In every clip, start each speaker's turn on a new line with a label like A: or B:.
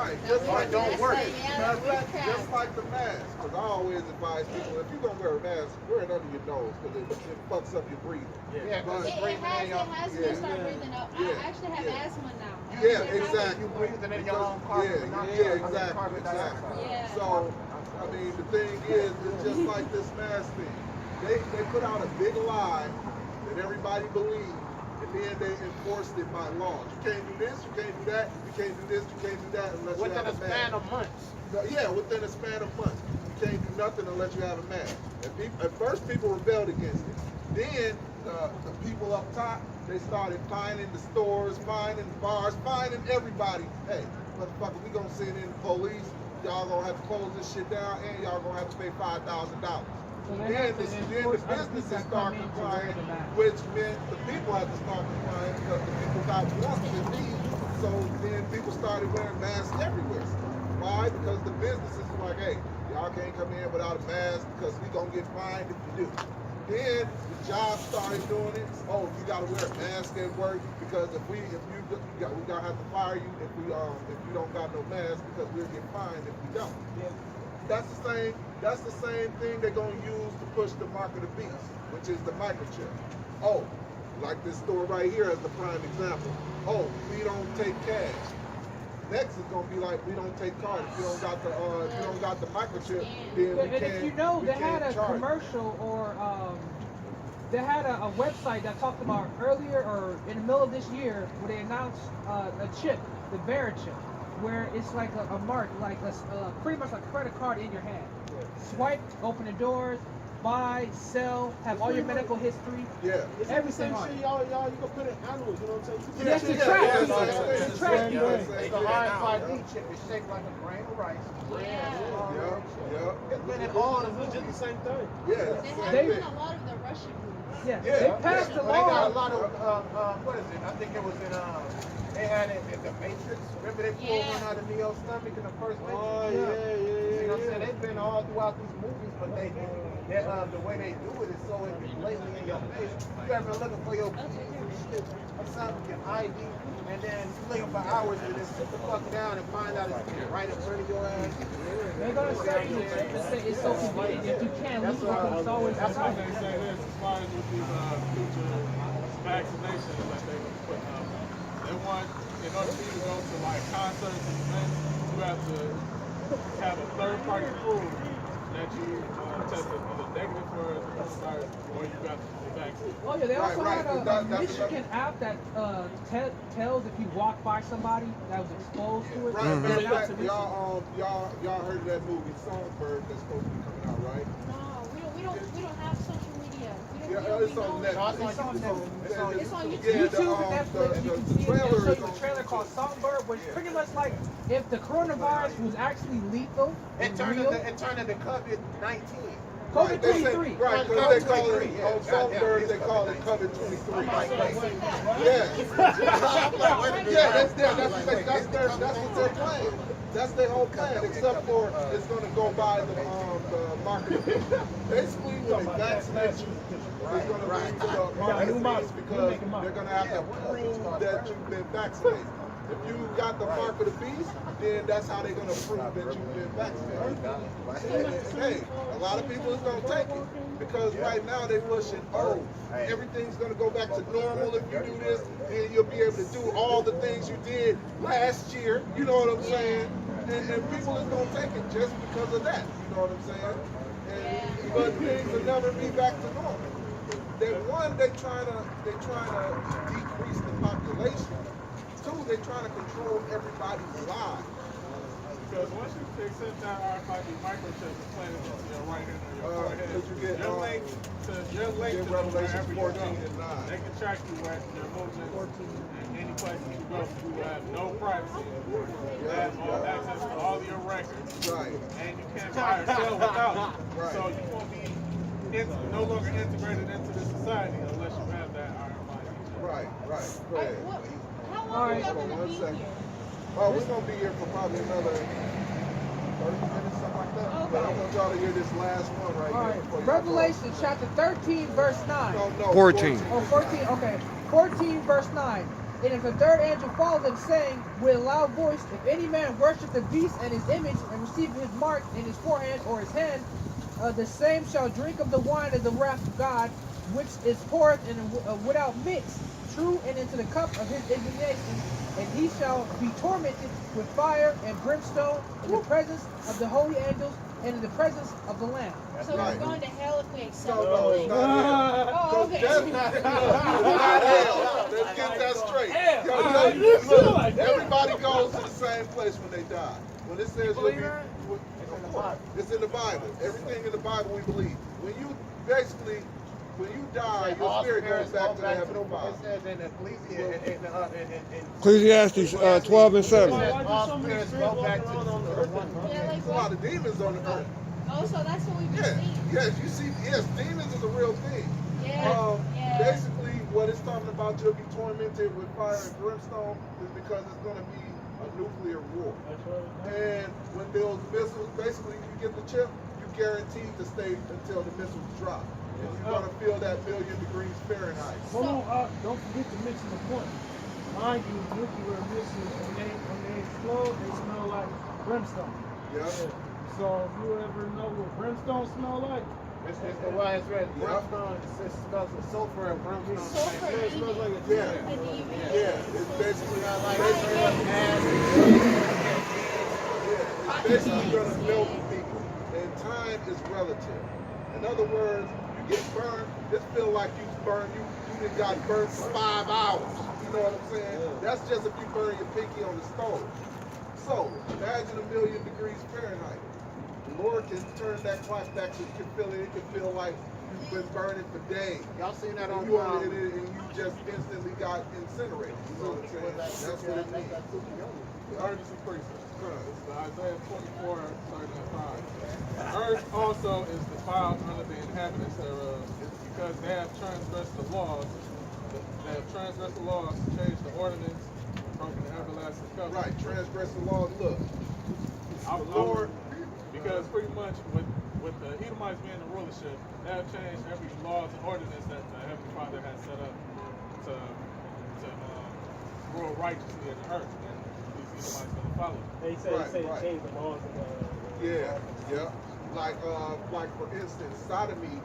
A: Right. Just like
B: don't work.
A: Matter of fact, just like the mask. Because I always advise people, if you're gonna wear a mask, wear it under your nose because it fucks up your breathing.
B: Yeah,
A: but
B: it
C: has to start breathing up. I actually have asthma now.
A: Yeah, exactly.
B: You breathing in your own carbon
A: exactly. So, I mean, the thing is, it's just like this mask thing. They put out a big lie that everybody believed, and then they enforced it by law. You can't do this, you can't do that, you can't do this, you can't do that unless you have a mask.
B: Within a span of months.
A: Yeah, within a span of months. You can't do nothing unless you have a mask. At first, people rebelled against it. Then, the people up top, they started fining the stores, fining the bars, fining everybody. Hey, motherfucker, we gonna send in the police. Y'all gonna have to close this shit down, and y'all gonna have to pay $5,000. Then the businesses start complying, which meant the people had to start complying because the people got wants and needs. So then people started wearing masks everywhere. Why? Because the businesses were like, hey, y'all can't come in without a mask because we gonna get fined if you do. Then the job started doing it. Oh, you gotta wear a mask at work because we gonna have to fire you if you don't got no mask because we'll get fined if you don't. Yeah. That's the same thing they're gonna use to push the mark of the beast, which is the microchip. Oh, like this store right here as the prime example. Oh, we don't take cash. Next is gonna be like we don't take cards. If you don't got the microchip, then we can't.
D: If you know, they had a commercial or they had a website that talked about earlier or in the middle of this year where they announced a chip, the Vera chip, where it's like a mark, like pretty much like a credit card in your hand. Swipe, open the doors, buy, sell, have all your medical history.
A: Yeah.
D: Everything on
E: it. Y'all, you can put in animals, you know what I'm saying?
D: Yes, it's a track.
B: It's a RFID chip. It's shaped like a grain of rice.
A: Yeah.
E: It's been in all of them, the same thing.
A: Yeah.
C: They have been a lot of the Russian movies.
D: Yeah. They passed the law.
B: They got a lot of, what is it? I think it was in, they had it in the Matrix. Remember they pulled one out of Neo's stomach in the first Matrix?
E: Oh, yeah.
B: You know what I'm saying? They've been all throughout these movies, but the way they do it is so blatantly in your face. You ever looking for your shit or something, your ID, and then you looking for hours and then sit the fuck down and find out it's right in front of your ass.
D: They're gonna say it's so convenient. If you can't leave it, it's always
F: that's why they say this as far as with these future vaccinations that they were putting up. They want, in order for you to go to like concerts and events, you have to have a third party proof that you tested either negative for coronavirus or you got the vaccine.
D: Oh yeah, they also had a Michigan app that tells if you walk by somebody that was exposed to it.
A: Right, matter of fact, y'all heard of that movie Songbird that's supposed to be coming out, right?
C: No, we don't have social media.
A: It's on Netflix.
C: It's on YouTube.
D: YouTube and Netflix. You can see it. They'll show you a trailer called Songbird, which is pretty much like if the coronavirus was actually lethal.
B: It turned into COVID-19.
D: COVID-23.
A: Right, because they call it, on Songbird, they call it COVID-23. That's what they're playing. That's their whole plan, except for it's going to go by the marketing. Basically, when they vaccinate you, it's going to lead to the marketing because they're going to have to prove that you've been vaccinated. If you got the mark of the beast, then that's how they're going to prove that you've been vaccinated. And hey, a lot of people is going to take it because right now they're pushing, oh, everything's going to go back to normal if you do this, then you'll be able to do all the things you did last year. You know what I'm saying? And people is going to take it just because of that. You know what I'm saying? But things will never be back to normal. They're trying to decrease the population. Two, they're trying to control everybody's lives.
F: Because once you accept that RFID microchip is planted into your right hand or your forehead, you're linked to
A: Revelation 14
F: wherever you go.
A: and 9.
F: They can track you where your movements and any place you go. You have no privacy. You have access to all your records.
A: Right.
F: And you can't buy or sell without it.
A: Right.
F: So you won't be no longer integrated into the society unless you have that RFID.
A: Right. Go ahead.
C: How long are y'all going to be here?
A: Oh, we're going to be here for probably another 30 minutes, something like that. Okay. But I want y'all to hear this last one right here.
D: Revelation chapter 13, verse 9.
A: No,
G: 14.
D: Oh, 14, okay. 14, verse 9. And if the third angel followed them, saying with a loud voice, if any man worship the beast and his image, and receive his mark in his forehead or his hand, the same shall drink of the wine of the wrath of God, which is poured in without mix, true, and into the cup of his indignation, and he shall be tormented with fire and brimstone in the presence of the holy angels and in the presence of the Lamb.
C: So we're going to hell if we accept
A: No, it's not hell.
C: Oh, okay.
A: That's not hell. Let's get that straight. Look, everybody goes to the same place when they die. When it says you'll be, it's in the Bible. Everything in the Bible we believe. When you basically, when you die, your spirit goes back to the heavenly Father.
B: It says in
G: Ecclesiastes 12 and 7.
B: all spirits go back to the one.
C: Yeah, like
A: There's a lot of demons on the earth.
C: Oh, so that's what we've been
A: Yeah,
C: seeing.
A: yes, you see, yes, demons is a real thing.
C: Yeah. Yeah.
A: Basically, what it's talking about, you'll be tormented with fire and brimstone, is because it's going to be a nuclear war. And when those missiles, basically, you get the chip, you're guaranteed to stay until the missiles drop. And you're going to feel that 1,000,000 degrees Fahrenheit.
E: Hold on, don't forget to mention the point. Mind you, nuclear missiles, when they explode, they smell like brimstone.
A: Yeah.
E: So if you ever know what brimstone smell like,
B: It's the way it's written. Brimstone, it smells of sulfur and brimstone.
C: Sulfur
E: it smells like a
A: Yeah.
C: and even.
A: Yeah, it's basically
B: Like
A: it's basically going to melt people. And time is relative. In other words, you get burned, this feel like you burned, you just got burned for 5 hours. You know what I'm saying? That's just if you burn your pinky on the stove. So, imagine 1,000,000 degrees Fahrenheit. The Lord can turn that clock back so you can feel it. It can feel like you've been burning for days.
B: Y'all seen that
A: And
B: on
A: you just instantly got incinerated. You know what I'm saying? That's what it means.
F: The urgency precept. It's the Isaiah 24, starting at 5. The earth also is defiled under the inhabitants thereof, because they have transgressed the laws. They have transgressed the laws, changed the ordinance, broken the everlasting covenant.
A: Right, transgress the laws. Look,
F: Our
A: the Lord.
F: Because pretty much with the Edomites being the rulership, they have changed every laws and ordinance that the Heavenly Father has set up to rule righteously in the earth. And these Edomites going to follow.
E: they say
A: Right.
E: change the laws of
A: Yeah. Like for instance, sodomy.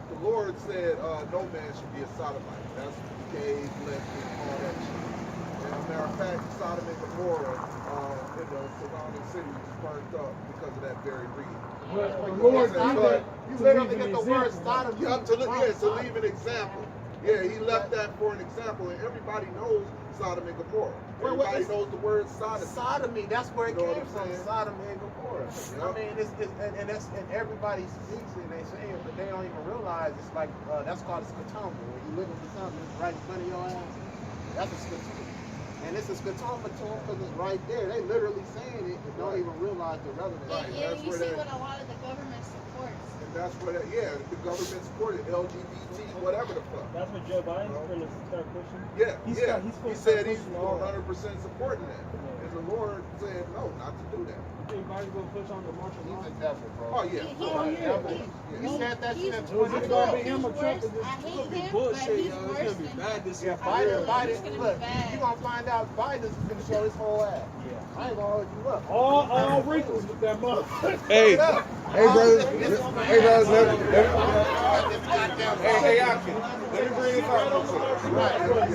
A: The Lord said no man should be a sodomite. That's gay, lesbian, all that shit. And as a matter of fact, Sodom and Gomorrah in the surrounding cities was burnt up because of that very reason.
E: But the
A: The
E: Lord
A: said,
E: did
A: but
E: that
B: You
E: to
B: literally
E: leave
B: get
E: an
B: the word
E: example.
B: sodomy.
A: Yeah, to leave an example. Yeah, he left that for an example, and everybody knows Sodom and Gomorrah. Everybody knows the word sodomy.
B: Sodomy, that's where it
A: You know
B: came
A: what I'm
B: from.
A: saying?
B: Sodomy and Gomorrah.
A: Yeah.
B: I mean, and everybody speaks it and they say it, but they don't even realize it's like that's called a scotoma. When you looking for something that's right in front of your ass, that's a scotoma. And it's a scotoma to them because it's right there. They literally saying it and don't even realize the relevance.
A: Right.
C: Yeah,
A: That's
C: you
A: where
C: see
A: that-
C: what a lot of the government supports.
A: And that's what, the government supported LGBT, whatever the fuck.
E: That's what Joe Biden's going to start pushing.
A: Yeah,
E: He's
A: yeah.
E: he's
A: He
E: supposed to
A: said
E: start
A: he's
E: pushing all that.
A: 100% supporting that. And the Lord said no, not to do that.
E: You think Biden's going to push on the martial law?
B: He's a devil, bro.
A: Oh, yeah.
B: He said that shit in
E: So is it going to be
B: 2012.
E: him or Trump?
C: I hate him, but he's worse than
B: Yeah,
C: It's
B: Biden,
C: gonna be
B: look,
C: bad.
B: you gonna find out Biden's gonna show his whole ass. I ain't gonna hold you up.
E: All wrinkles with that mother.
G: Hey, brothers. Hey, brothers.
A: Hey, Atkins, let me bring this up real quick.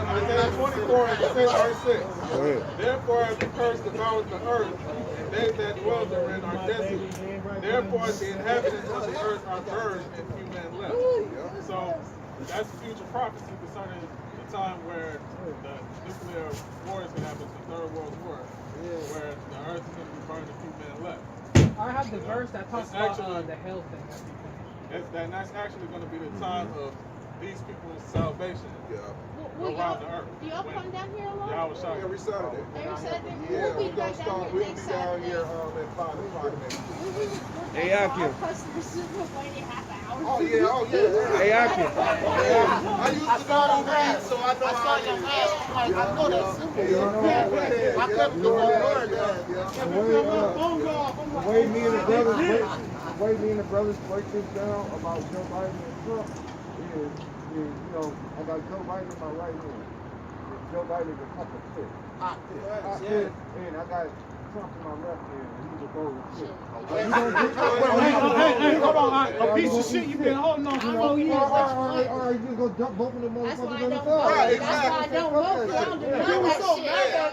A: Isaiah 24 and verse 6.
G: Go ahead.
F: Therefore, the curse devours the earth, and they that dwell therein are desolate. Therefore, the inhabitants of the earth are burned, and few men left. So, that's future prophecy concerning the time where the nuclear war is going to happen, the Third World War, where the earth is going to be burned and few men left.
D: I have the verse that talks
F: It's
D: about
F: actually-
D: the hell thing.
F: That's actually going to be the time of these people's salvation
A: Yeah.
C: Will
F: around the
C: y'all,
F: earth.
C: do y'all come down here a lot?
F: Yahweh Shai.
A: Every Saturday.
C: Every Saturday?
A: Yeah,
C: We'll be
A: we're gonna
C: back down
A: start.
C: here
A: We'll be
C: next
A: down
C: Saturday.
A: here at 5 o'clock maybe.
G: Hey,
C: Our
G: Atkins.
C: customers are waiting half an hour.
A: Oh yeah.
G: Hey, Atkins.
A: I used to
B: saw
A: go
B: the
A: to
B: mask.
A: so I know
B: I saw your mask. I'm like, I know that symbol.
A: Yeah.
B: I couldn't do my word.
G: The way me and the brothers break this down about Joe Biden and Trump is I got Joe Biden in my right hand. Joe Biden is a cup of shit.
B: Hot
G: Hot
B: shit.
G: shit, and I got Trump in my left hand, and he's a bowl of shit.
E: Hey, hold on. A piece of shit you've been holding on for 4 years.
G: All right, you just gonna dump both of them
C: That's why
G: motherfuckers
C: I
G: on the
C: don't
G: side.
C: vote.
A: Right,
C: That's why I don't vote. I don't do
A: exactly.
C: none of that
B: so
C: shit.
B: mad at